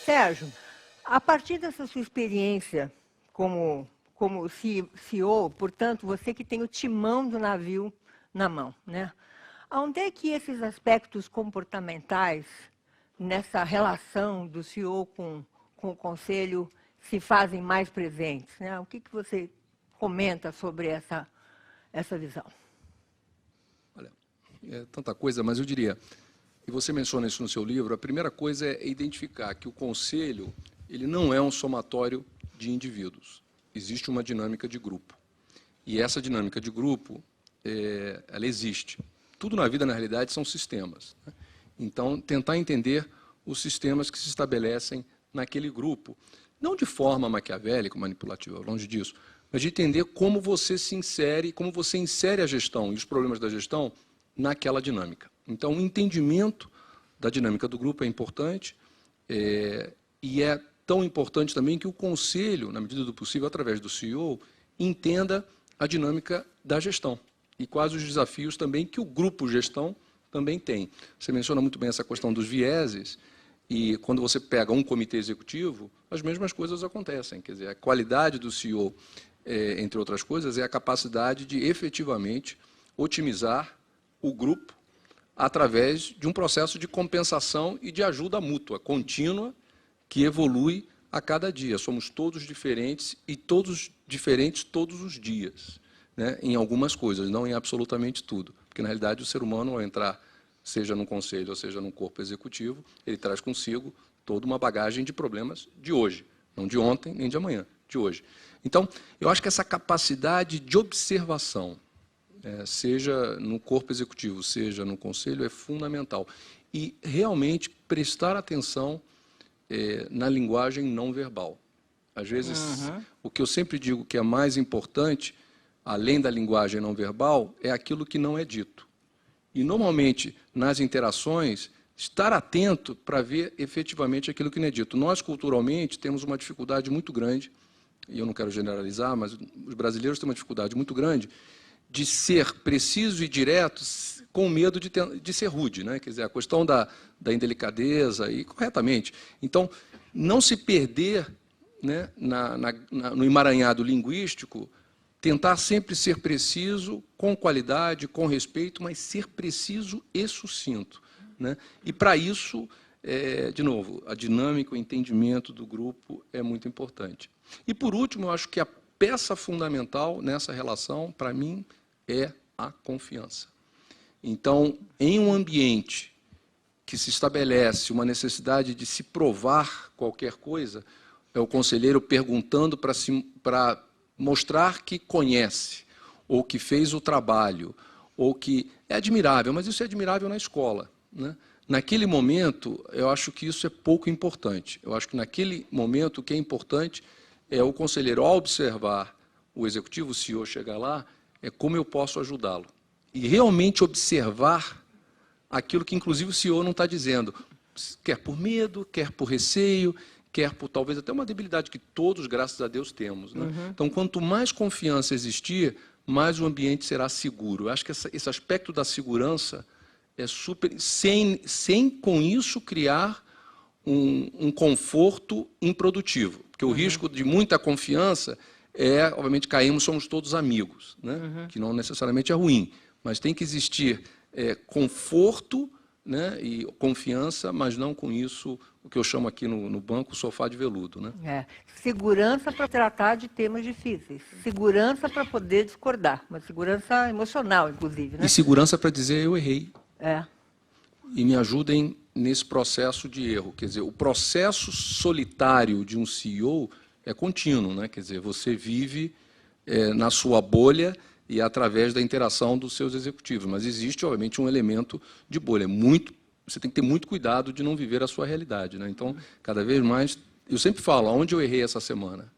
Sérgio, a partir dessa sua experiência como CEO, portanto, você que tem o timão do navio na mão, né? Onde é que esses aspectos comportamentais, nessa relação do CEO com o Conselho, se fazem mais presentes, né? O que você comenta sobre essa visão? Olha, é tanta coisa, mas eu diria, e você menciona isso no seu livro, a primeira coisa é identificar que o Conselho ele não é um somatório de indivíduos. Existe uma dinâmica de grupo. E essa dinâmica de grupo, ela existe. Tudo na vida, na realidade, são sistemas, né? Então, tentar entender os sistemas que se estabelecem naquele grupo, não de forma maquiavélica, manipulativa, longe disso, mas de entender como você se insere, como você insere a gestão e os problemas da gestão naquela dinâmica. Então, o entendimento da dinâmica do grupo é importante, e é tão importante também que o Conselho, na medida do possível, através do CEO, entenda a dinâmica da gestão e quais os desafios também que o grupo gestão também tem. Você menciona muito bem essa questão dos vieses, e quando você pega um comitê executivo, as mesmas coisas acontecem. Quer dizer, a qualidade do CEO, entre outras coisas, é a capacidade de efetivamente otimizar o grupo através de um processo de compensação e de ajuda mútua, contínua, que evolui a cada dia. Somos todos diferentes e todos diferentes todos os dias, né? Em algumas coisas, não em absolutamente tudo. Porque, na realidade, o ser humano, ao entrar, seja no conselho ou seja no corpo executivo, ele traz consigo toda uma bagagem de problemas de hoje, não de ontem nem de amanhã, de hoje. Então, eu acho que essa capacidade de observação, seja no corpo executivo, seja no conselho, é fundamental. E realmente prestar atenção na linguagem não verbal. Às vezes, o que eu sempre digo que é mais importante, além da linguagem não verbal, é aquilo que não é dito. E, normalmente, nas interações, estar atento para ver efetivamente aquilo que não é dito. Nós, culturalmente, temos uma dificuldade muito grande, e eu não quero generalizar, mas os brasileiros têm uma dificuldade muito grande de ser preciso e direto com medo de ser rude, né? Quer dizer, a questão da indelicadeza, e corretamente. Então, não se perder, né, no emaranhado linguístico, tentar sempre ser preciso, com qualidade, com respeito, mas ser preciso e sucinto, né? E, para isso, de novo, a dinâmica, o entendimento do grupo é muito importante. E, por último, eu acho que a peça fundamental nessa relação, para mim, é a confiança. Então, em um ambiente que se estabelece uma necessidade de se provar qualquer coisa, é o conselheiro perguntando para mostrar que conhece, ou que fez o trabalho, ou que é admirável, mas isso é admirável na escola, né? Naquele momento, eu acho que isso é pouco importante. Eu acho que naquele momento o que é importante é o conselheiro, ao observar o executivo, o CEO chegar lá, é como eu posso ajudá-lo. E realmente observar aquilo que, inclusive, o CEO não está dizendo, quer por medo, quer por receio, quer por talvez até uma debilidade que todos, graças a Deus, temos, né? Então, quanto mais confiança existir, mais o ambiente será seguro. Eu acho que esse aspecto da segurança é super... Sem com isso, criar um conforto improdutivo. Porque o risco de muita confiança obviamente, caímos, somos todos amigos, né? Que não necessariamente é ruim, mas tem que existir conforto né, e confiança, mas não com isso, o que eu chamo aqui no banco, sofá de veludo. Né? Segurança para tratar de temas difíceis, segurança para poder discordar, uma segurança emocional, inclusive. Né? E segurança para dizer eu errei. É. E me ajudem nesse processo de erro. Quer dizer, o processo solitário de um CEO é contínuo, né? Quer dizer, você vive na sua bolha e através da interação dos seus executivos. Mas existe, obviamente, um elemento de bolha. Você tem que ter muito cuidado de não viver a sua realidade. Né? Então, cada vez mais, eu sempre falo, aonde eu errei essa semana?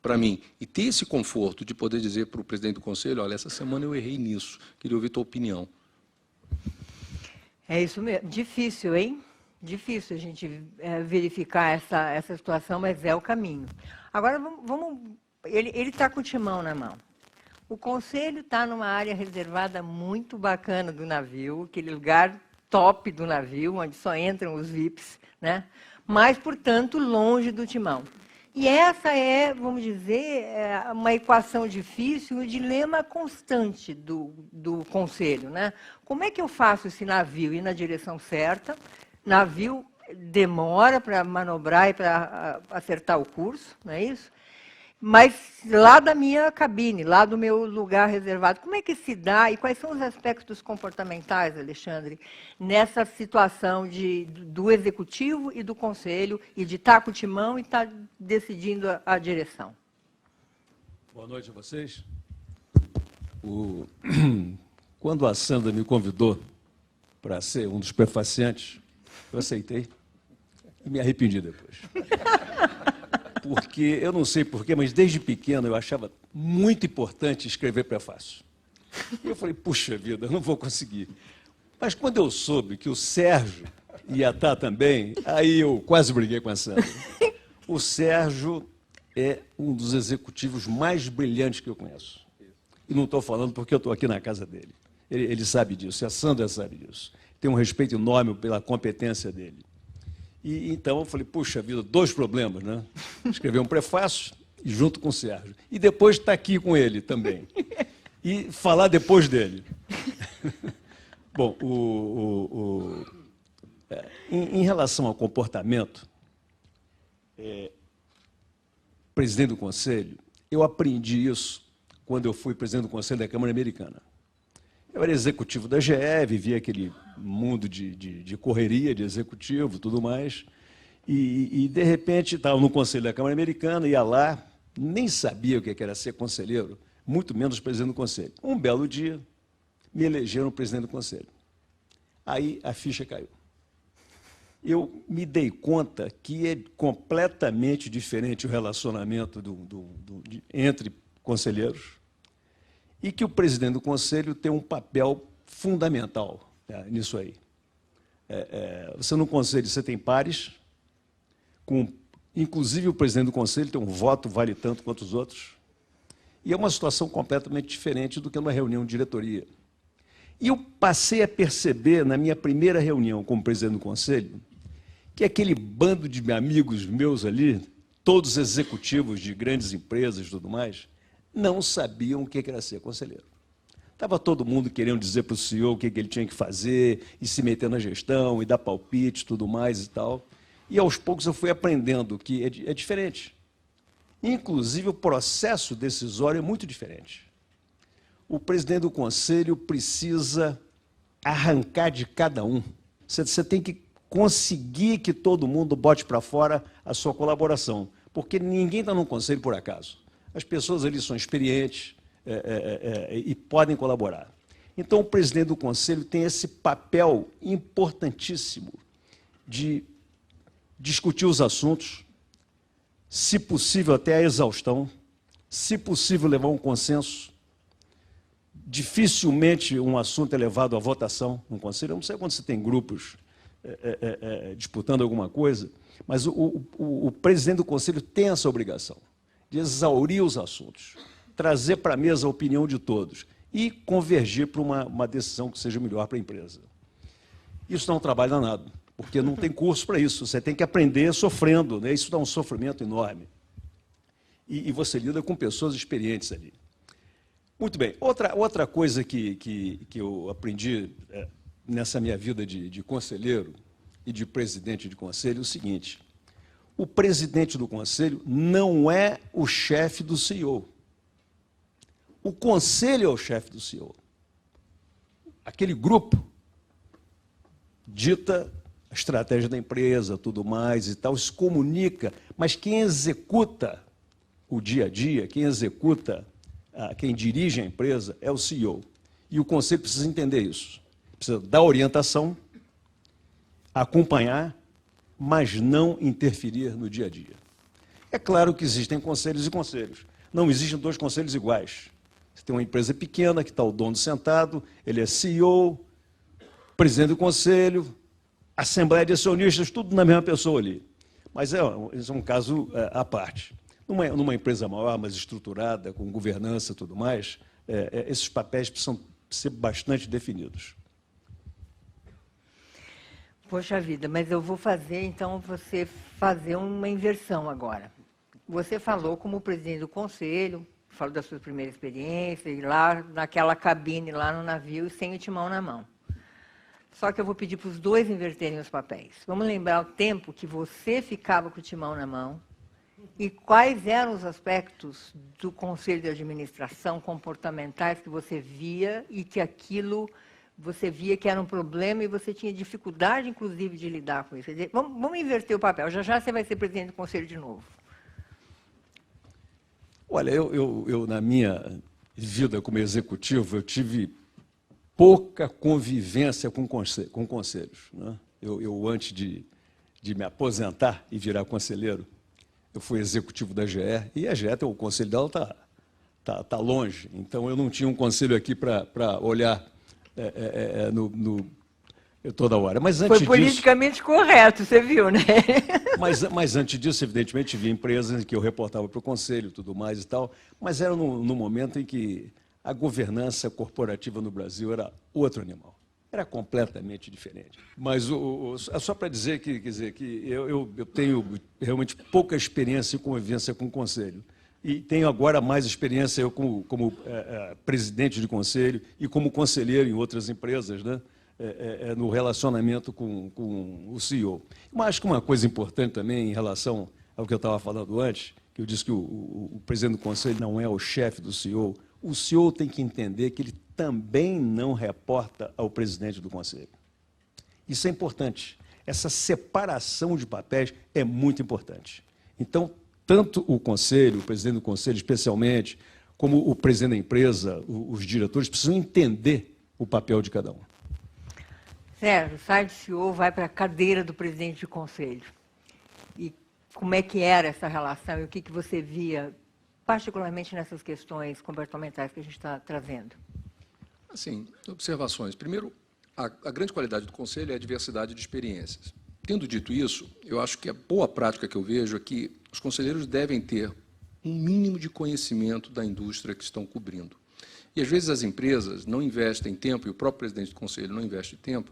Para mim. E ter esse conforto de poder dizer para o presidente do conselho, olha, essa semana eu errei nisso, queria ouvir tua opinião. É isso mesmo. Difícil, hein? Difícil a gente verificar essa situação, mas é o caminho. Agora, ele está com o timão na mão. O conselho está numa área reservada muito bacana do navio, aquele lugar top do navio, onde só entram os VIPs, né? Mas, portanto, longe do timão. E essa é, vamos dizer, uma equação difícil, um dilema constante do conselho. Né? Como é que eu faço esse navio ir na direção certa? Navio demora para manobrar e para acertar o curso, não é isso? Mas lá da minha cabine, lá do meu lugar reservado, como é que se dá e quais são os aspectos comportamentais, Alexandre, nessa situação do executivo e do conselho, e de estar com o timão e estar decidindo a direção? Boa noite a vocês. Quando a Sandra me convidou para ser um dos prefaciantes, eu aceitei e me arrependi depois. Porque, eu não sei porquê, mas desde pequeno eu achava muito importante escrever prefácio. E eu falei, puxa vida, eu não vou conseguir. Mas quando eu soube que o Sérgio ia estar também, aí eu quase briguei com a Sandra. O Sérgio é um dos executivos mais brilhantes que eu conheço. E não estou falando porque eu estou aqui na casa dele. Ele sabe disso, e a Sandra sabe disso. Tem um respeito enorme pela competência dele. E então eu falei, puxa vida, 2 problemas, né? Escrever um prefácio e junto com o Sérgio. E depois estar aqui com ele também. E falar depois dele. Bom, em relação ao comportamento, presidente do Conselho, eu aprendi isso quando eu fui presidente do Conselho da Câmara Americana. Eu era executivo da GE, vivia aquele mundo de correria, de executivo, tudo mais, e de repente, estava no Conselho da Câmara Americana, ia lá, nem sabia o que era ser conselheiro, muito menos presidente do Conselho. Um belo dia, me elegeram presidente do Conselho. Aí a ficha caiu. Eu me dei conta que é completamente diferente o relacionamento entre conselheiros e que o presidente do Conselho tem um papel fundamental nisso aí. Você no Conselho você tem pares, inclusive o presidente do Conselho tem um voto, vale tanto quanto os outros, e é uma situação completamente diferente do que uma reunião de diretoria. E eu passei a perceber, na minha primeira reunião como presidente do Conselho, que aquele bando de amigos meus ali, todos executivos de grandes empresas e tudo mais, não sabiam o que era ser conselheiro. Estava todo mundo querendo dizer para o CEO o que ele tinha que fazer, e se meter na gestão, e dar palpite, tudo mais e tal. E, aos poucos, eu fui aprendendo que é diferente. Inclusive, o processo decisório é muito diferente. O presidente do Conselho precisa arrancar de cada um. Você tem que conseguir que todo mundo bote para fora a sua colaboração, porque ninguém está no Conselho por acaso. As pessoas ali são experientes e podem colaborar. Então, o presidente do Conselho tem esse papel importantíssimo de discutir os assuntos, se possível até a exaustão, se possível levar um consenso. Dificilmente um assunto é levado à votação no Conselho. Eu não sei quando você tem grupos disputando alguma coisa, mas o presidente do Conselho tem essa obrigação de exaurir os assuntos, trazer para a mesa a opinião de todos e convergir para uma decisão que seja melhor para a empresa. Isso dá um trabalho danado, porque não tem curso para isso, você tem que aprender sofrendo, né? Isso dá um sofrimento enorme. E você lida com pessoas experientes ali. Muito bem, outra coisa que eu aprendi nessa minha vida de conselheiro e de presidente de conselho, o seguinte: o presidente do conselho não é o chefe do CEO. O conselho é o chefe do CEO. Aquele grupo dita a estratégia da empresa, tudo mais e tal, se comunica, mas quem executa o dia a dia, quem executa, quem dirige a empresa é o CEO. E o conselho precisa entender isso. Precisa dar orientação, acompanhar, mas não interferir no dia a dia. É claro que existem conselhos e conselhos. Não existem dois conselhos iguais. Você tem uma empresa pequena que está o dono sentado, ele é CEO, presidente do conselho, assembleia de acionistas, tudo na mesma pessoa ali. Mas esse é um caso à parte. Numa empresa maior, mais estruturada, com governança e tudo mais, esses papéis precisam ser bastante definidos. Poxa vida, mas eu vou fazer, então, você fazer uma inversão agora. Você falou como presidente do conselho, falou da sua primeira experiência, e lá naquela cabine, lá no navio, sem o timão na mão. Só que eu vou pedir para os dois inverterem os papéis. Vamos lembrar o tempo que você ficava com o timão na mão e quais eram os aspectos do conselho de administração comportamentais que você via e que aquilo você via que era um problema e você tinha dificuldade, inclusive, de lidar com isso. Quer dizer, vamos inverter o papel. Já já você vai ser presidente do conselho de novo. Olha, eu na minha vida como executivo, eu tive pouca convivência com conselhos, né? Eu antes de me aposentar e virar conselheiro, eu fui executivo da GE, e a GE, o conselho dela tá longe. Então, eu não tinha um conselho aqui para olhar toda hora. Mas antes foi politicamente correto, você viu, né? Mas antes disso, evidentemente, havia empresas em que eu reportava para o conselho e tudo mais e tal, mas era no momento em que a governança corporativa no Brasil era outro animal. Era completamente diferente. Mas só para dizer que eu tenho realmente pouca experiência e convivência com o conselho. E tenho agora mais experiência eu como presidente de conselho e como conselheiro em outras empresas, né? No relacionamento com o CEO. Mas acho que uma coisa importante também em relação ao que eu estava falando antes, que eu disse que o presidente do conselho não é o chefe do CEO, o CEO tem que entender que ele também não reporta ao presidente do conselho. Isso é importante. Essa separação de papéis é muito importante. Então, tanto o conselho, o presidente do conselho especialmente, como o presidente da empresa, os diretores, precisam entender o papel de cada um. Sérgio, sai de CEO, vai para a cadeira do presidente de conselho. E como é que era essa relação e o que você via, particularmente nessas questões comportamentais que a gente está trazendo? Assim, observações. Primeiro, a grande qualidade do conselho é a diversidade de experiências. Tendo dito isso, eu acho que a boa prática que eu vejo é que os conselheiros devem ter um mínimo de conhecimento da indústria que estão cobrindo. E, às vezes, as empresas não investem tempo, e o próprio presidente do conselho não investe tempo,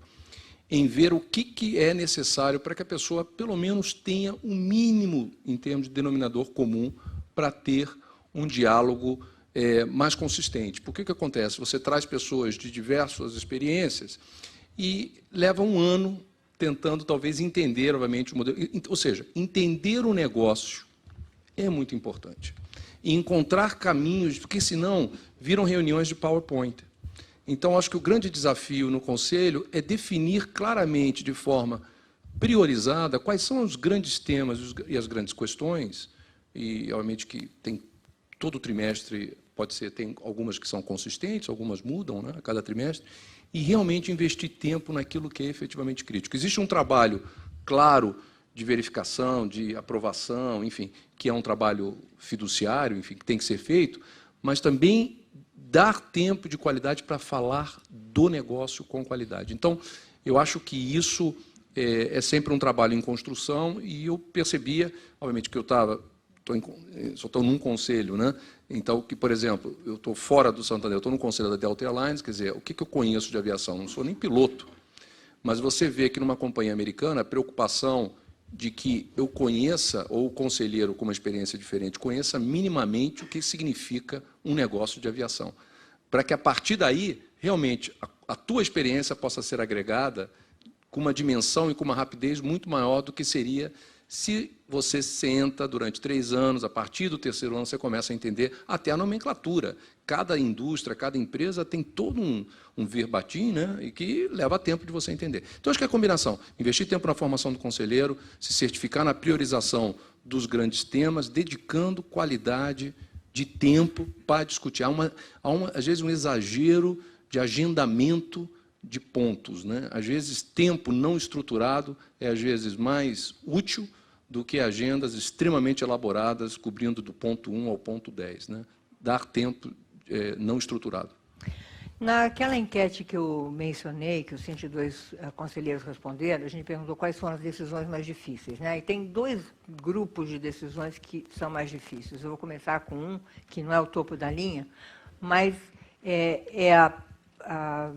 em ver o que é necessário para que a pessoa, pelo menos, tenha um mínimo, em termos de denominador comum, para ter um diálogo mais consistente. Porque o que acontece? Você traz pessoas de diversas experiências e leva um ano tentando, talvez, entender, obviamente, o modelo. Ou seja, entender o negócio é muito importante. E encontrar caminhos, porque, senão, viram reuniões de PowerPoint. Então, acho que o grande desafio no Conselho é definir claramente, de forma priorizada, quais são os grandes temas e as grandes questões, e, obviamente, que tem todo trimestre, pode ser, tem algumas que são consistentes, algumas mudam, né, a cada trimestre, e realmente investir tempo naquilo que é efetivamente crítico. Existe um trabalho claro de verificação, de aprovação, enfim, que é um trabalho fiduciário, enfim, que tem que ser feito, mas também dar tempo de qualidade para falar do negócio com qualidade. Então, eu acho que isso é sempre um trabalho em construção e eu percebia, obviamente, que eu só estou num conselho, né? Então, que, por exemplo, eu estou fora do Santander, eu estou no conselho da Delta Airlines, quer dizer, o que eu conheço de aviação? Não sou nem piloto, mas você vê que numa companhia americana a preocupação de que eu conheça, ou o conselheiro com uma experiência diferente, conheça minimamente o que significa um negócio de aviação. Para que, a partir daí, realmente, a tua experiência possa ser agregada com uma dimensão e com uma rapidez muito maior do que seria se você senta durante 3 anos, a partir do 3º ano você começa a entender até a nomenclatura. Cada indústria, cada empresa tem todo um verbatim, né, e que leva tempo de você entender. Então, acho que é a combinação. Investir tempo na formação do conselheiro, se certificar na priorização dos grandes temas, dedicando qualidade de tempo para discutir. Às vezes, um exagero de agendamento de pontos, né? Às vezes, tempo não estruturado é, às vezes, mais útil do que agendas extremamente elaboradas, cobrindo do ponto 1 ao ponto 10. Né? Dar tempo não estruturado. Naquela enquete que eu mencionei, que os 102 conselheiros responderam, a gente perguntou quais foram as decisões mais difíceis. Né? E tem 2 grupos de decisões que são mais difíceis. Eu vou começar com um, que não é o topo da linha, mas é a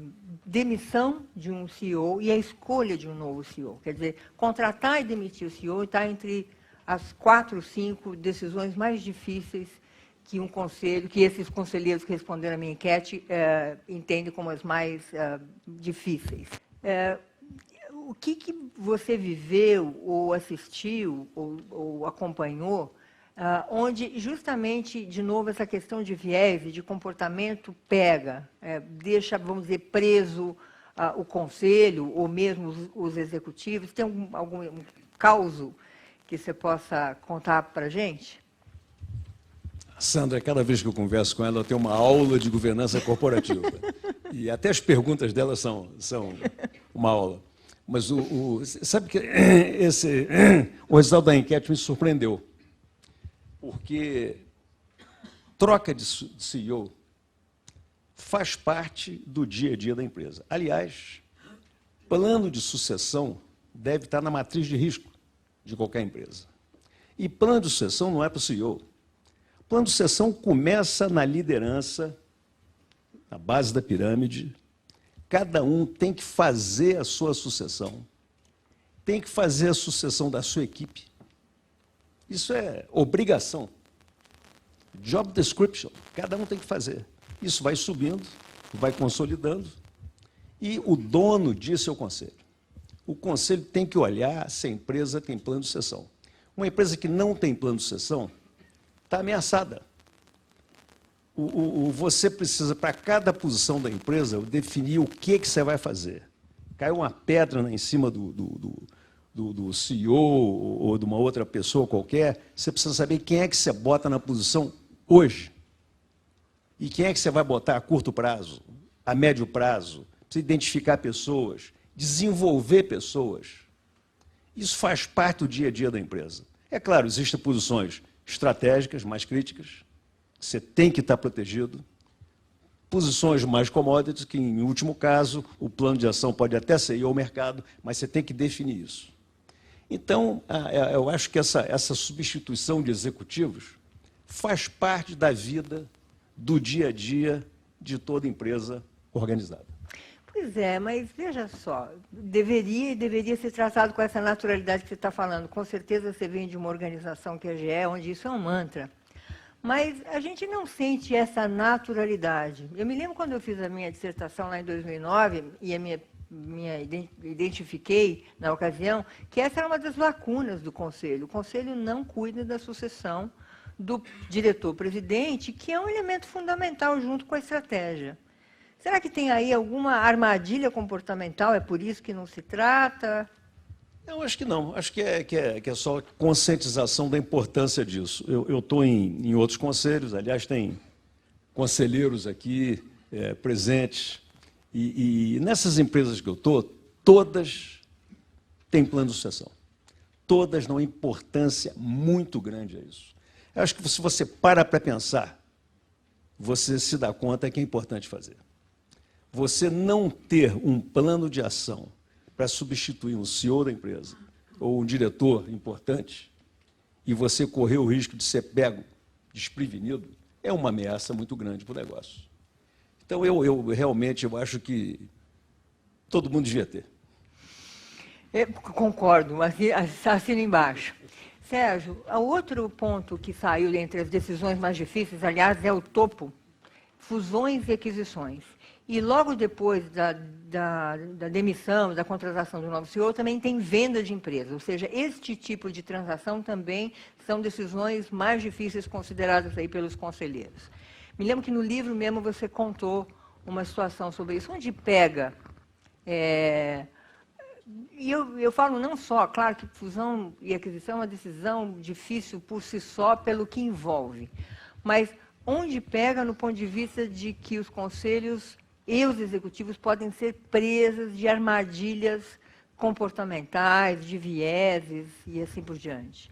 demissão de um CEO e a escolha de um novo CEO. Quer dizer, contratar e demitir o CEO está entre as 4 ou 5 decisões mais difíceis que um conselho, que esses conselheiros que responderam à minha enquete entendem como as mais difíceis. O que você viveu, ou assistiu, ou acompanhou, onde justamente, de novo, essa questão de viés e de comportamento pega, deixa, vamos dizer, preso o conselho, ou mesmo os executivos? Tem algum caso que você possa contar para a gente? Sandra, cada vez que eu converso com ela, eu tenho uma aula de governança corporativa. E até as perguntas dela são uma aula. Mas sabe que o resultado da enquete me surpreendeu. Porque troca de CEO faz parte do dia a dia da empresa. Aliás, plano de sucessão deve estar na matriz de risco de qualquer empresa. E plano de sucessão não é para o CEO. Plano de sucessão começa na liderança, na base da pirâmide. Cada um tem que fazer a sua sucessão, tem que fazer a sucessão da sua equipe. Isso é obrigação. Job description, cada um tem que fazer. Isso vai subindo, vai consolidando, e o dono disso é o conselho. O conselho tem que olhar se a empresa tem plano de sucessão. Uma empresa que não tem plano de sucessão está ameaçada. Você precisa, para cada posição da empresa, definir o que você vai fazer. Caiu uma pedra em cima do CEO ou de uma outra pessoa qualquer, você precisa saber quem é que você bota na posição hoje. E quem é que você vai botar a curto prazo, a médio prazo. Precisa identificar pessoas, desenvolver pessoas. Isso faz parte do dia a dia da empresa. É claro, existem posições estratégicas, mais críticas, você tem que estar protegido. Posições mais commodities, que, em último caso, o plano de ação pode até ser ir ao mercado, mas você tem que definir isso. Então, eu acho que essa substituição de executivos faz parte da vida, do dia a dia de toda empresa organizada. Pois é, mas veja só, deveria ser tratado com essa naturalidade que você está falando. Com certeza você vem de uma organização que é a GE, onde isso é um mantra. Mas a gente não sente essa naturalidade. Eu me lembro quando eu fiz a minha dissertação lá em 2009, e identifiquei, na ocasião, que essa era uma das lacunas do Conselho. O Conselho não cuida da sucessão do diretor-presidente, que é um elemento fundamental junto com a estratégia. Será que tem aí alguma armadilha comportamental? É por isso que não se trata? Eu acho que não. Acho que é só conscientização da importância disso. Eu estou em outros conselhos, aliás, tem conselheiros aqui presentes, e nessas empresas que eu estou, todas têm plano de sucessão. Todas dão importância muito grande a isso. Eu acho que se você para pensar, você se dá conta que é importante fazer. Você não ter um plano de ação para substituir um CEO da empresa ou um diretor importante e você correr o risco de ser pego desprevenido, é uma ameaça muito grande para o negócio. Então, eu realmente acho que todo mundo devia ter. Concordo, assino embaixo. Sérgio, o outro ponto que saiu entre as decisões mais difíceis, aliás, é o topo, fusões e aquisições. E logo depois da demissão, da contratação do novo CEO, também tem venda de empresa. Ou seja, este tipo de transação também são decisões mais difíceis consideradas aí pelos conselheiros. Me lembro que no livro mesmo você contou uma situação sobre isso, onde pega... E eu falo não só, claro que fusão e aquisição é uma decisão difícil por si só, pelo que envolve, mas onde pega no ponto de vista de que os conselhos e os executivos podem ser presas de armadilhas comportamentais, de vieses e assim por diante.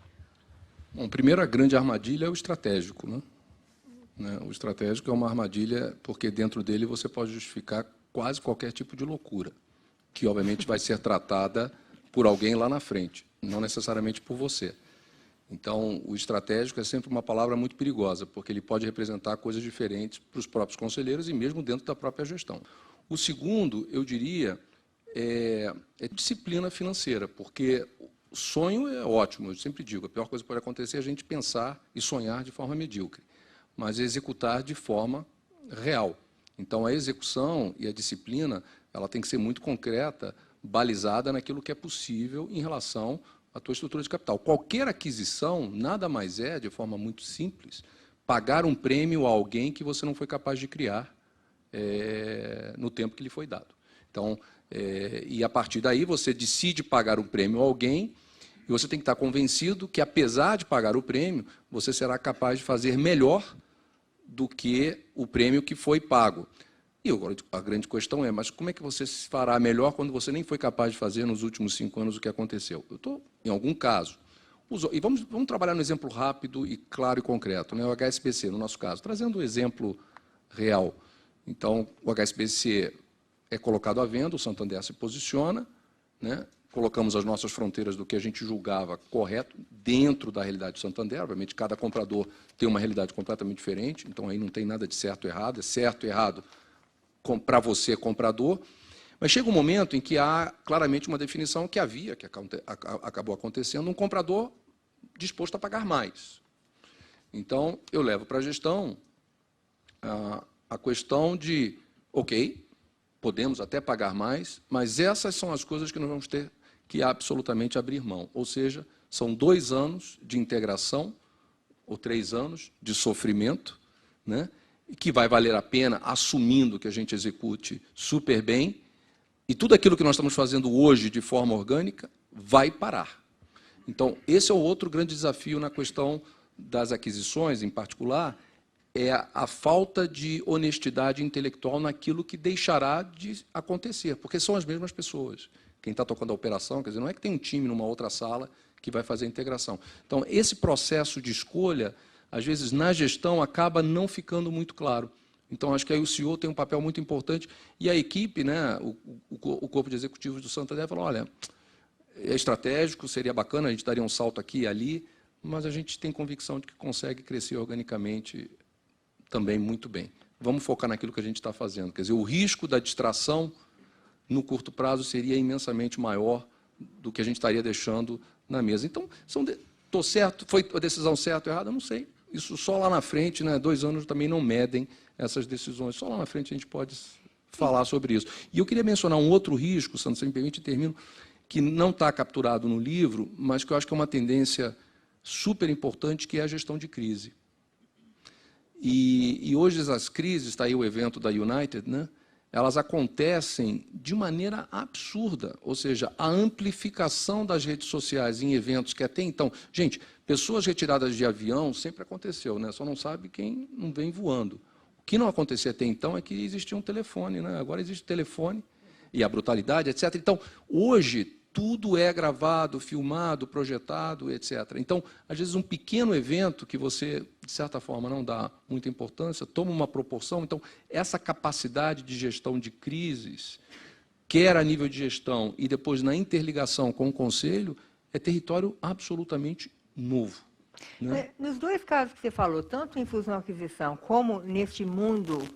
Bom, primeiro, a grande armadilha é o estratégico, né? O estratégico é uma armadilha porque dentro dele você pode justificar quase qualquer tipo de loucura, que obviamente vai ser tratada por alguém lá na frente, não necessariamente por você. Então, o estratégico é sempre uma palavra muito perigosa, porque ele pode representar coisas diferentes para os próprios conselheiros e mesmo dentro da própria gestão. O segundo, eu diria, é disciplina financeira, porque o sonho é ótimo, eu sempre digo, a pior coisa que pode acontecer é a gente pensar e sonhar de forma medíocre, mas executar de forma real. Então, a execução e a disciplina, ela tem que ser muito concreta, balizada naquilo que é possível em relação à tua estrutura de capital. Qualquer aquisição nada mais é, de forma muito simples, pagar um prêmio a alguém que você não foi capaz de criar no tempo que lhe foi dado. Então, e a partir daí você decide pagar um prêmio a alguém e você tem que estar convencido que, apesar de pagar o prêmio, você será capaz de fazer melhor do que o prêmio que foi pago. E agora a grande questão é, mas como é que você se fará melhor quando você nem foi capaz de fazer nos últimos 5 anos o que aconteceu? Eu estou, em algum caso, e vamos trabalhar no exemplo rápido e claro e concreto, né? O HSBC, no nosso caso, trazendo um exemplo real. Então, o HSBC é colocado à venda, o Santander se posiciona, né? Colocamos as nossas fronteiras do que a gente julgava correto dentro da realidade do Santander. Obviamente, cada comprador tem uma realidade completamente diferente, então aí não tem nada de certo ou errado, é certo ou errado para você, comprador, mas chega um momento em que há claramente uma definição que havia, que acabou acontecendo, um comprador disposto a pagar mais. Então, eu levo para a gestão a questão de, ok, podemos até pagar mais, mas essas são as coisas que nós vamos ter que absolutamente abrir mão. Ou seja, são 2 anos de integração, ou 3 anos de sofrimento, né? Que vai valer a pena, assumindo que a gente execute super bem, e tudo aquilo que nós estamos fazendo hoje de forma orgânica vai parar. Então, esse é o outro grande desafio na questão das aquisições, em particular, é a falta de honestidade intelectual naquilo que deixará de acontecer, porque são as mesmas pessoas. Quem está tocando a operação, quer dizer, não é que tem um time numa outra sala que vai fazer a integração. Então, esse processo de escolha, às vezes, na gestão, acaba não ficando muito claro. Então, acho que aí o CEO tem um papel muito importante, e a equipe, né, o corpo de executivos do Santander, falou, olha, é estratégico, seria bacana, a gente daria um salto aqui e ali, mas a gente tem convicção de que consegue crescer organicamente também muito bem. Vamos focar naquilo que a gente está fazendo. Quer dizer, o risco da distração, no curto prazo, seria imensamente maior do que a gente estaria deixando na mesa. Então, estou certo, foi a decisão certa ou errada? Não sei. Isso só lá na frente, né, 2 anos também não medem essas decisões. Só lá na frente a gente pode falar sobre isso. E eu queria mencionar um outro risco, Sandro, se me permite, termino, que não está capturado no livro, mas que eu acho que é uma tendência super importante, que é a gestão de crise. E hoje as crises, está aí o evento da United, né, elas acontecem de maneira absurda, ou seja, a amplificação das redes sociais em eventos que até então... Gente, pessoas retiradas de avião sempre aconteceu, né? Só não sabe quem não vem voando. O que não acontecia até então é que existia um telefone, né? Agora existe telefone e a brutalidade, etc. Então, hoje, tudo é gravado, filmado, projetado, etc. Então, às vezes, um pequeno evento que você, de certa forma, não dá muita importância, toma uma proporção. Então, essa capacidade de gestão de crises, quer a nível de gestão e depois na interligação com o Conselho, é território absolutamente novo, né? Nos 2 casos que você falou, tanto em fusão e aquisição, como neste mundo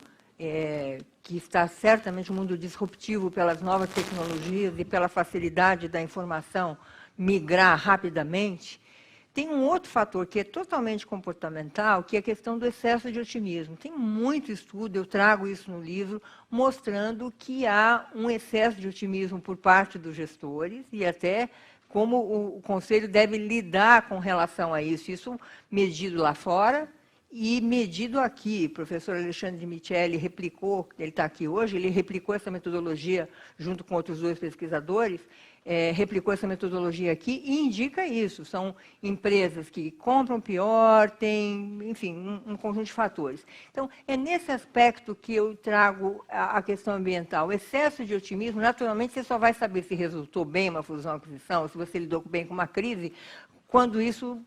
que está certamente um mundo disruptivo pelas novas tecnologias e pela facilidade da informação migrar rapidamente, Tem um outro fator que é totalmente comportamental, que é a questão do excesso de otimismo. Tem muito estudo, eu trago isso no livro, mostrando que há um excesso de otimismo por parte dos gestores e até como o Conselho deve lidar com relação a isso. Isso medido lá fora e medido aqui. O professor Alexandre Micheli replicou, ele está aqui hoje, ele replicou essa metodologia junto com outros 2 pesquisadores, replicou essa metodologia aqui e indica isso. São empresas que compram pior, tem, enfim, um conjunto de fatores. Então, é nesse aspecto que eu trago a questão ambiental. O excesso de otimismo, naturalmente, você só vai saber se resultou bem uma fusão-aquisição, se você lidou bem com uma crise, quando isso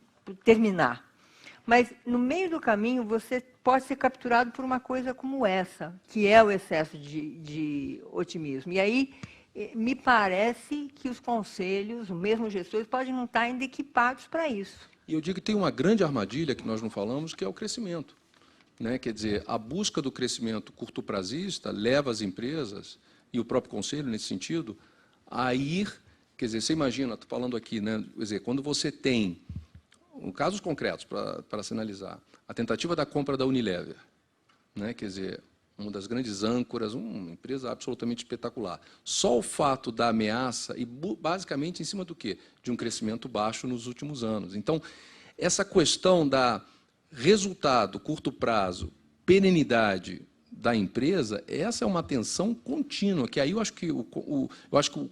terminar. Mas, no meio do caminho, você pode ser capturado por uma coisa como essa, que é o excesso de otimismo. E aí, me parece que os conselhos, os mesmos gestores, podem não estar ainda equipados para isso. E eu digo que tem uma grande armadilha que nós não falamos, que é o crescimento. Né? Quer dizer, a busca do crescimento curto-prazista leva as empresas, e o próprio conselho, nesse sentido, a ir... Quer dizer, você imagina, estou falando aqui, né? Quer dizer, quando você tem, casos concretos para se analisar, a tentativa da compra da Unilever, né? Quer dizer, uma das grandes âncoras, uma empresa absolutamente espetacular. Só o fato da ameaça, e basicamente em cima do quê? De um crescimento baixo nos últimos anos. Então, essa questão da resultado, curto prazo, perenidade da empresa, essa é uma atenção contínua, que aí eu acho que o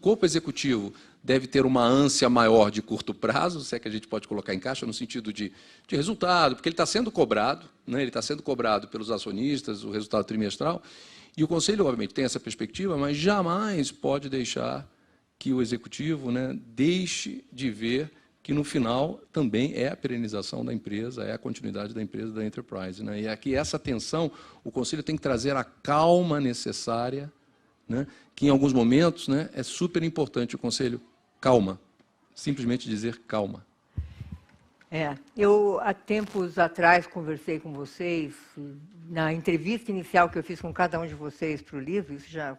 corpo executivo deve ter uma ânsia maior de curto prazo, se é que a gente pode colocar em caixa, no sentido de resultado, porque ele está sendo cobrado, né, ele está sendo cobrado pelos acionistas, o resultado trimestral, e o Conselho, obviamente, tem essa perspectiva, mas jamais pode deixar que o executivo, né, deixe de ver que, no final, também é a perenização da empresa, é a continuidade da empresa, da enterprise. Né? E aqui, essa atenção, o Conselho tem que trazer a calma necessária, né, que, em alguns momentos, né, é super importante o Conselho. Calma. Simplesmente dizer calma. Eu, há tempos atrás, conversei com vocês, na entrevista inicial que eu fiz com cada um de vocês para o livro, isso já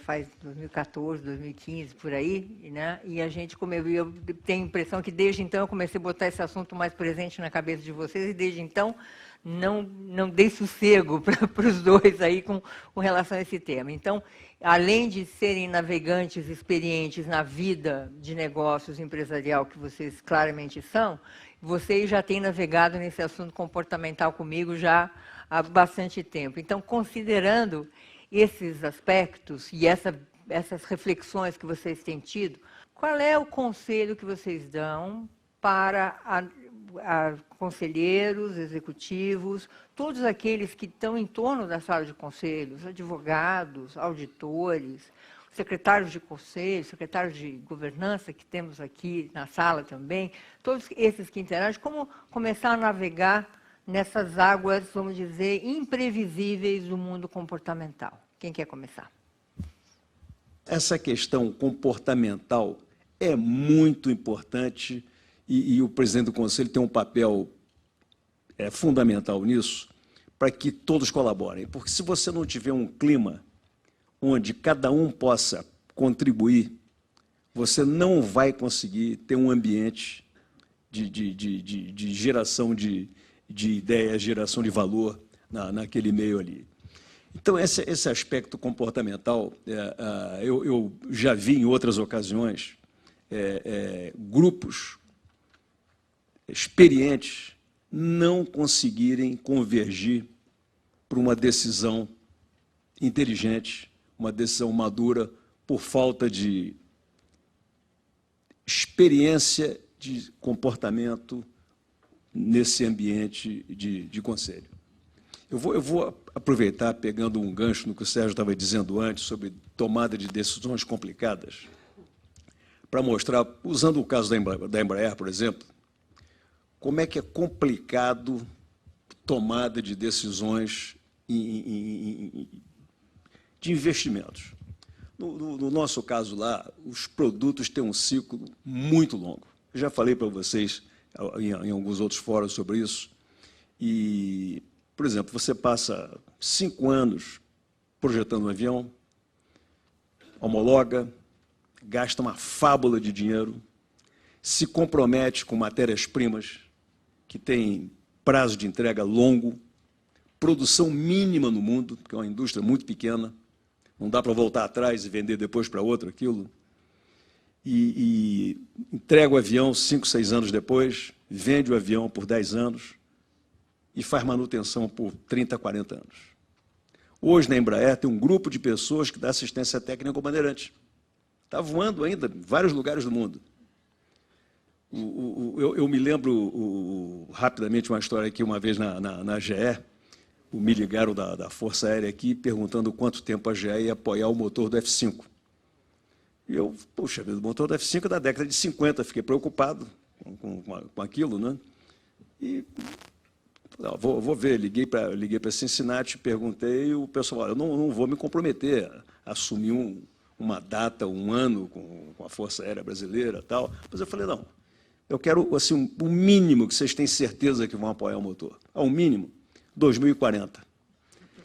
faz 2014, 2015, por aí, né? E a gente, eu tenho a impressão que desde então eu comecei a botar esse assunto mais presente na cabeça de vocês, e desde então não dei sossego para os dois aí com relação a esse tema. Então, além de serem navegantes experientes na vida de negócios empresarial, que vocês claramente são, vocês já têm navegado nesse assunto comportamental comigo já há bastante tempo. Então, considerando esses aspectos e essas reflexões que vocês têm tido, qual é o conselho que vocês dão para a conselheiros, executivos, todos aqueles que estão em torno da sala de conselhos, advogados, auditores, secretários de conselho, secretários de governança que temos aqui na sala também, todos esses que interagem, como começar a navegar nessas águas, vamos dizer, imprevisíveis do mundo comportamental? Quem quer começar? Essa questão comportamental é muito importante e o presidente do Conselho tem um papel fundamental nisso, para que todos colaborem. Porque se você não tiver um clima onde cada um possa contribuir, você não vai conseguir ter um ambiente de geração de ideias, geração de valor naquele meio ali. Então, esse aspecto comportamental, eu já vi em outras ocasiões grupos experientes não conseguirem convergir para uma decisão inteligente, uma decisão madura, por falta de experiência de comportamento nesse ambiente de conselho. Eu vou aproveitar, pegando um gancho no que o Sérgio estava dizendo antes, sobre tomada de decisões complicadas, para mostrar, usando o caso da Embraer, por exemplo, como é que é complicado tomada de decisões de investimentos. No nosso caso lá, os produtos têm um ciclo muito longo. Eu já falei para vocês em alguns outros fóruns sobre isso. E, por exemplo, você passa 5 anos projetando um avião, homologa, gasta uma fábula de dinheiro. se compromete com matérias-primas que têm prazo de entrega longo, produção mínima no mundo, porque é uma indústria muito pequena, não dá para voltar atrás e vender depois para outro aquilo, e entrega o avião 5, 6 anos depois, vende o avião por 10 anos e faz manutenção por 30, 40 anos. Hoje, na Embraer, tem um grupo de pessoas que dá assistência técnica ao Bandeirante. Está voando ainda em vários lugares do mundo. Eu me lembro rapidamente uma história aqui, uma vez na GE, me ligaram da Força Aérea aqui, perguntando quanto tempo a GE ia apoiar o motor do F-5. E eu, puxa vida, o motor do F-5 é da década de 50, fiquei preocupado com aquilo, né? E não, vou ver, liguei para Cincinnati, perguntei, e o pessoal falou, eu não vou me comprometer a assumir uma data, um ano com a Força Aérea Brasileira, tal. Mas eu falei, não, eu quero assim, o mínimo que vocês têm certeza que vão apoiar o motor. Ao mínimo, 2040.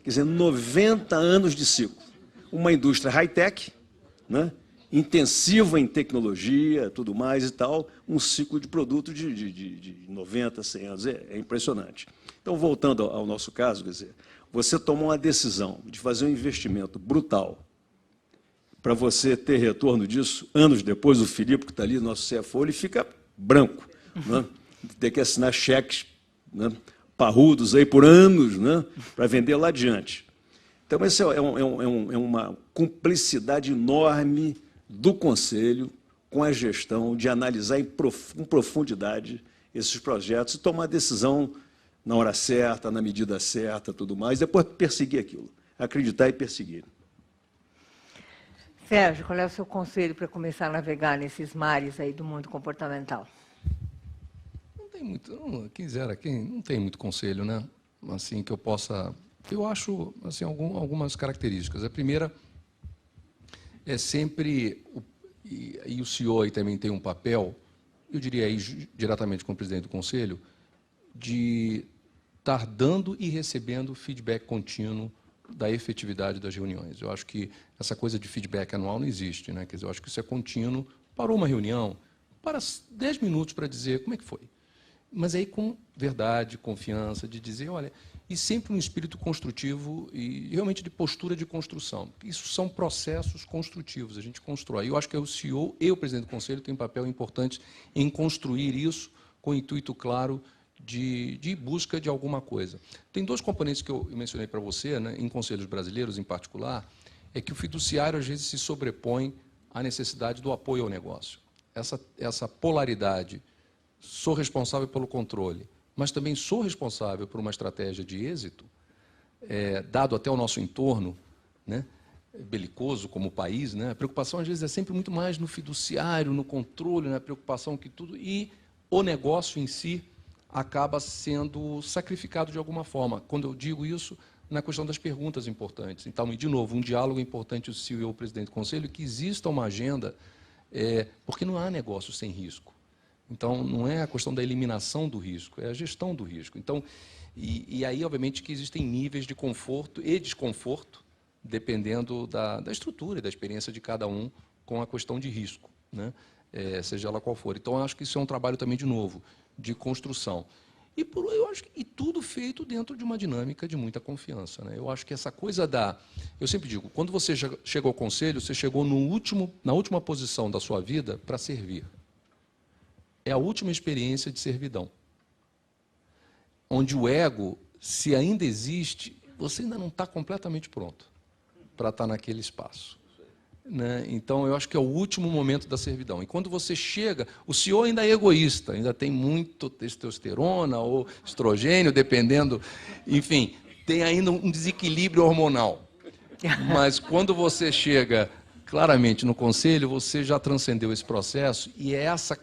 Quer dizer, 90 anos de ciclo. Uma indústria high-tech, né, intensiva em tecnologia, tudo mais e tal, um ciclo de produto de 90, 100 anos. É impressionante. Então, voltando ao nosso caso, quer dizer, você tomou uma decisão de fazer um investimento brutal para você ter retorno disso, anos depois, o Filipe, que está ali, nosso CFO, ele fica branco, né? Tem que assinar cheques, né, parrudos aí por anos, né, para vender lá adiante. Então, essa é uma cumplicidade enorme do Conselho com a gestão de analisar com profundidade esses projetos e tomar a decisão na hora certa, na medida certa, tudo mais, depois perseguir aquilo, acreditar e perseguir. Sérgio, qual é o seu conselho para começar a navegar nesses mares aí do mundo comportamental? Não tem muito, não tem muito conselho, né? Assim que eu possa, eu acho assim algumas características. A primeira é sempre e o CEO aí também tem um papel, eu diria aí diretamente com o presidente do conselho, de estar dando e recebendo feedback contínuo da efetividade das reuniões. Eu acho que essa coisa de feedback anual não existe, né? Quer dizer, eu acho que isso é contínuo. Parou uma reunião, para 10 minutos para dizer como é que foi. Mas aí com verdade, confiança, de dizer, olha, e sempre um espírito construtivo e realmente de postura de construção. Isso são processos construtivos, a gente constrói. Eu acho que o CEO e o presidente do conselho têm um papel importante em construir isso com o intuito claro de busca de alguma coisa. Tem dois componentes que eu mencionei para você, né, em conselhos brasileiros em particular, é que o fiduciário às vezes se sobrepõe à necessidade do apoio ao negócio. Essa polaridade, sou responsável pelo controle, mas também sou responsável por uma estratégia de êxito, dado até o nosso entorno, né, belicoso como país, né, a preocupação às vezes é sempre muito mais no fiduciário, no controle, na preocupação que tudo, e o negócio em si acaba sendo sacrificado de alguma forma. Quando eu digo isso, na questão das perguntas importantes. Então, e de novo, um diálogo importante o CEO e o presidente do conselho, que exista uma agenda, porque não há negócio sem risco. Então, não é a questão da eliminação do risco, é a gestão do risco. Então, e aí, obviamente, que existem níveis de conforto e desconforto, dependendo da estrutura e da experiência de cada um com a questão de risco, né? Seja ela qual for. Então, eu acho que isso é um trabalho também, de novo, de construção. Eu acho que tudo feito dentro de uma dinâmica de muita confiança, né? Eu acho que essa coisa eu sempre digo, quando você chega ao conselho, você chegou na última posição da sua vida para servir. É a última experiência de servidão. Onde o ego, se ainda existe, você ainda não está completamente pronto para estar naquele espaço, né? Então, eu acho que é o último momento da servidão. E quando você chega, o CEO ainda é egoísta, ainda tem muito testosterona ou estrogênio, dependendo, enfim, tem ainda um desequilíbrio hormonal. Mas quando você chega claramente no conselho, você já transcendeu esse processo e essa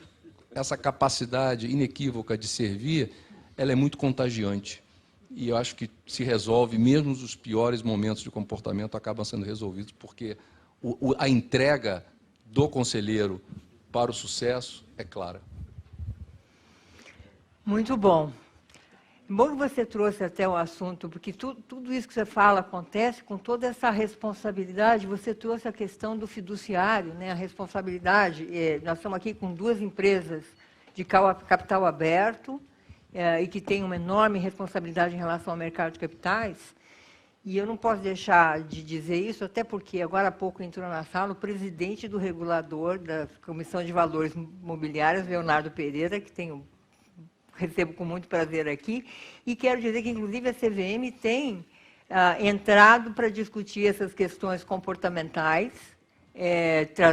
capacidade inequívoca de servir, ela é muito contagiante. E eu acho que se resolve, mesmo os piores momentos de comportamento acabam sendo resolvidos, porque a entrega do conselheiro para o sucesso é clara. Muito bom. Bom que você trouxe até o assunto, porque tudo isso que você fala acontece com toda essa responsabilidade. Você trouxe a questão do fiduciário, né? A responsabilidade. Nós estamos aqui com 2 empresas de capital aberto e que têm uma enorme responsabilidade em relação ao mercado de capitais. E eu não posso deixar de dizer isso, até porque agora há pouco entrou na sala o presidente do regulador da Comissão de Valores Mobiliários, Leonardo Pereira, que recebo com muito prazer aqui, e quero dizer que, inclusive, a CVM tem entrado para discutir essas questões comportamentais,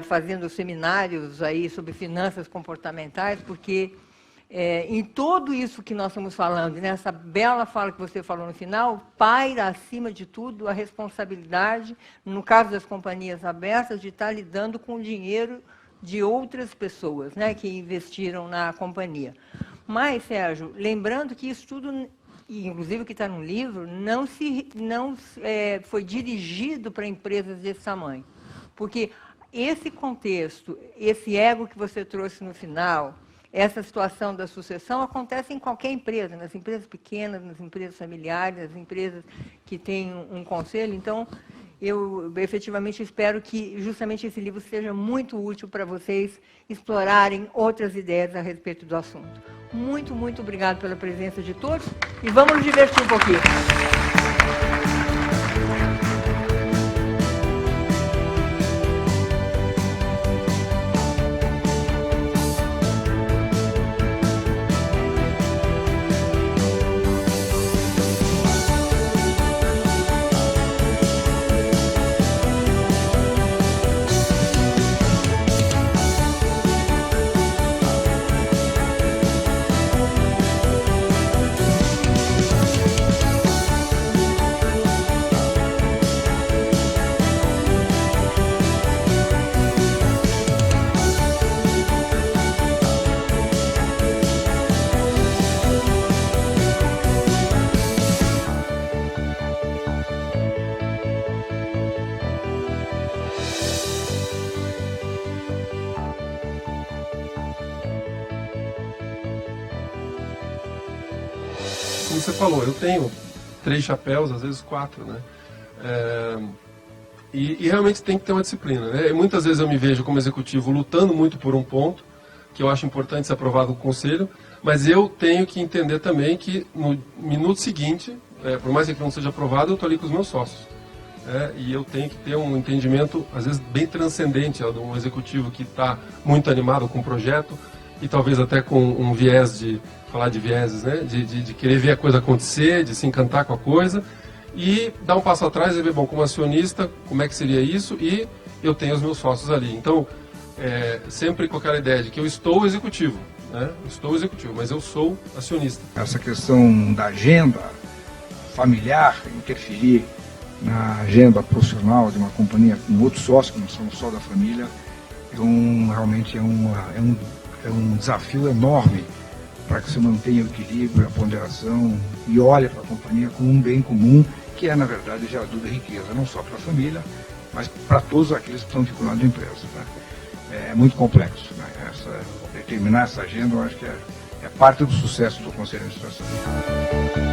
fazendo seminários aí sobre finanças comportamentais, porque em tudo isso que nós estamos falando, nessa bela fala que você falou no final, paira, acima de tudo, a responsabilidade, no caso das companhias abertas, de estar lidando com o dinheiro de outras pessoas, né, que investiram na companhia. Mas, Sérgio, lembrando que isso tudo, inclusive o que está no livro, não foi dirigido para empresas desse tamanho. Porque esse contexto, esse ego que você trouxe no final, essa situação da sucessão acontece em qualquer empresa, nas empresas pequenas, nas empresas familiares, nas empresas que têm um conselho. Então, eu efetivamente espero que justamente esse livro seja muito útil para vocês explorarem outras ideias a respeito do assunto. Muito, muito obrigado pela presença de todos e vamos nos divertir um pouquinho. Como você falou, eu tenho 3 chapéus, às vezes 4, né? E realmente tem que ter uma disciplina, né? E muitas vezes eu me vejo como executivo lutando muito por um ponto, que eu acho importante ser aprovado no conselho, mas eu tenho que entender também que no minuto seguinte, por mais que não seja aprovado, eu estou ali com os meus sócios. E eu tenho que ter um entendimento, às vezes, bem transcendente, de um executivo que está muito animado com o projeto e talvez até com um viés de falar de vieses, né? De querer ver a coisa acontecer, de se encantar com a coisa e dar um passo atrás e ver, bom, como acionista, como é que seria isso, e eu tenho os meus sócios ali. Então, sempre com aquela ideia de que eu estou executivo, né? Estou executivo, mas eu sou acionista. Essa questão da agenda familiar interferir na agenda profissional de uma companhia com outros sócios, que não são só da família, realmente é um desafio enorme para que você mantenha o equilíbrio, a ponderação e olhe para a companhia como um bem comum, que é, na verdade, gerador de riqueza, não só para a família, mas para todos aqueles que estão vinculados à empresa. Né? É muito complexo. Né? Determinar essa agenda, eu acho que é parte do sucesso do Conselho de Administração.